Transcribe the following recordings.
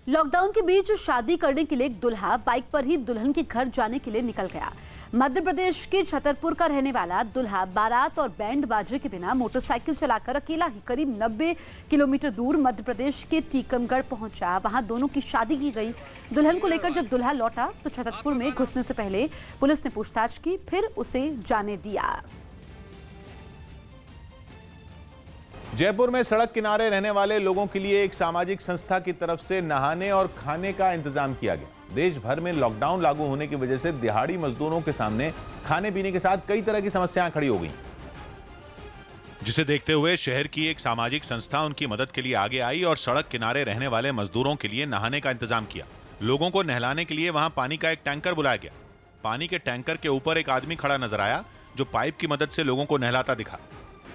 Lockdown के बीच शादी करने के लिए एक दूल्हा बाइक पर ही दुल्हन के घर जाने के लिए निकल गया। मध्य प्रदेश के छतरपुर का रहने वाला दूल्हा बारात और बैंड बाजे के बिना मोटरसाइकिल चलाकर अकेला ही करीब 90 किलोमीटर दूर मध्य प्रदेश के टीकमगढ़ पहुंचा। वहां दोनों की शादी की गई। दुल्हन को लेकर जब दूल्हा लौटा तो छतरपुर में घुसने से पहले पुलिस ने पूछताछ की, फिर उसे जाने दिया। जयपुर में सड़क किनारे रहने वाले लोगों के लिए एक सामाजिक संस्था की तरफ से नहाने और खाने का इंतजाम किया गया। देश भर में लॉकडाउन लागू होने की वजह से दिहाड़ी मजदूरों के सामने खाने पीने के साथ कई तरह की समस्याएं खड़ी हो गई, जिसे देखते हुए शहर की एक सामाजिक संस्था उनकी मदद के लिए आगे आई और सड़क किनारे रहने वाले मजदूरों के लिए नहाने का इंतजाम किया। लोगों को नहलाने के लिए वहां पानी का एक टैंकर बुलाया गया। पानी के टैंकर के ऊपर एक आदमी खड़ा नजर आया जो पाइप की मदद से लोगों को नहलाता दिखा।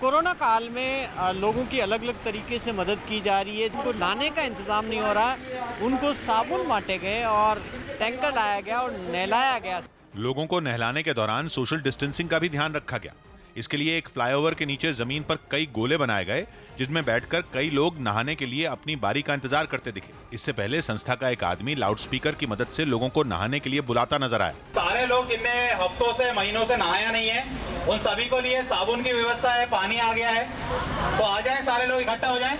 कोरोना काल में लोगों की अलग अलग तरीके से मदद की जा रही है। जिनको नहाने का इंतजाम नहीं हो रहा, उनको साबुन बांटे गए और टैंकर लाया गया और नहलाया गया। लोगों को नहलाने के दौरान सोशल डिस्टेंसिंग का भी ध्यान रखा गया। इसके लिए एक फ्लाईओवर के नीचे जमीन पर कई गोले बनाए गए जिसमें बैठकर कई लोग नहाने के लिए अपनी बारी का इंतजार करते दिखे। इससे पहले संस्था का एक आदमी लाउडस्पीकर की मदद से लोगों को नहाने के लिए बुलाता नजर आया। सारे लोग जिनने हफ्तों से महीनों से नहाया नहीं है, उन सभी को लिए साबुन की व्यवस्था है, पानी आ गया है, तो आ जाएं, सारे लोग इकट्ठा हो जाएं।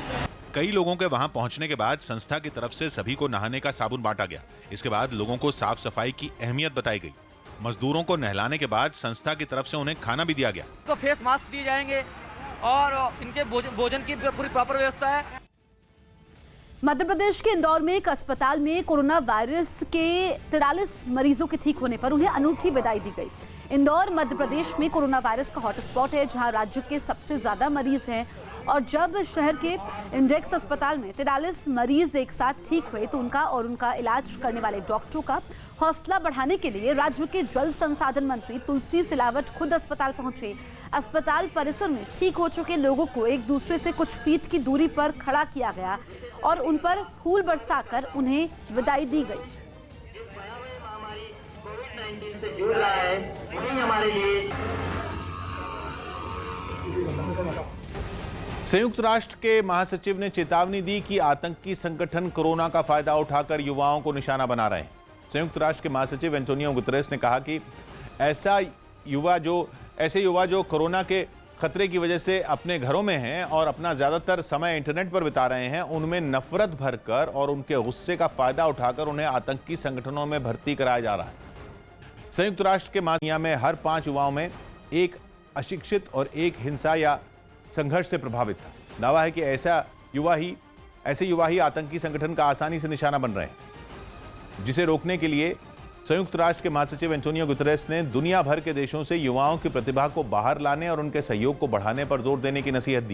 कई लोगों के वहां पहुंचने के बाद संस्था की तरफ से सभी को नहाने का साबुन बांटा गया। इसके बाद लोगों को साफ सफाई की अहमियत बताई गई। मजदूरों को नहलाने के बाद संस्था की तरफ से उन्हें खाना भी दिया गया। तो फेस मास्क दिए जाएंगे और इनके भोजन की पूरी प्रॉपर व्यवस्था है। मध्य प्रदेश के इंदौर में एक अस्पताल में कोरोना वायरस के 43 मरीजों के ठीक होने पर उन्हें अनूठी बधाई दी गई। इंदौर मध्य प्रदेश में कोरोना वायरस का हॉटस्पॉट है, जहां राज्य के सबसे ज्यादा मरीज हैं। और जब शहर के इंडेक्स अस्पताल में 43 मरीज एक साथ ठीक हुए तो उनका इलाज करने वाले डॉक्टरों का हौसला बढ़ाने के लिए राज्य के जल संसाधन मंत्री तुलसी सिलावट खुद अस्पताल पहुंचे। अस्पताल परिसर में ठीक हो चुके लोगों को एक दूसरे से कुछ फीट की दूरी पर खड़ा किया गया और उन पर फूल बरसाकर उन्हें विदाई दी गई। से जुड़ रहा है, वही हमारे लिए। संयुक्त राष्ट्र के महासचिव ने चेतावनी दी कि आतंकी संगठन कोरोना का फायदा उठाकर युवाओं को निशाना बना रहे हैं। संयुक्त राष्ट्र के महासचिव एंटोनियो गुतेरेस ने कहा कि ऐसे युवा जो कोरोना के खतरे की वजह से अपने घरों में हैं और अपना ज्यादातर समय इंटरनेट पर बिता रहे हैं, उनमें नफरत भरकर और उनके गुस्से का फायदा उठाकर उन्हें आतंकी संगठनों में भर्ती कराया जा रहा है। संयुक्त राष्ट्र के महासचिव में हर 5 युवाओं में एक अशिक्षित और एक हिंसा या संघर्ष से प्रभावित था। दावा है कि ऐसे युवा ही आतंकी संगठन का आसानी से निशाना बन रहे हैं, जिसे रोकने के लिए संयुक्त राष्ट्र के महासचिव एंटोनियो गुतेरेस ने दुनिया भर के देशों से युवाओं की प्रतिभा को बाहर लाने और उनके सहयोग को बढ़ाने पर जोर देने की नसीहत दी।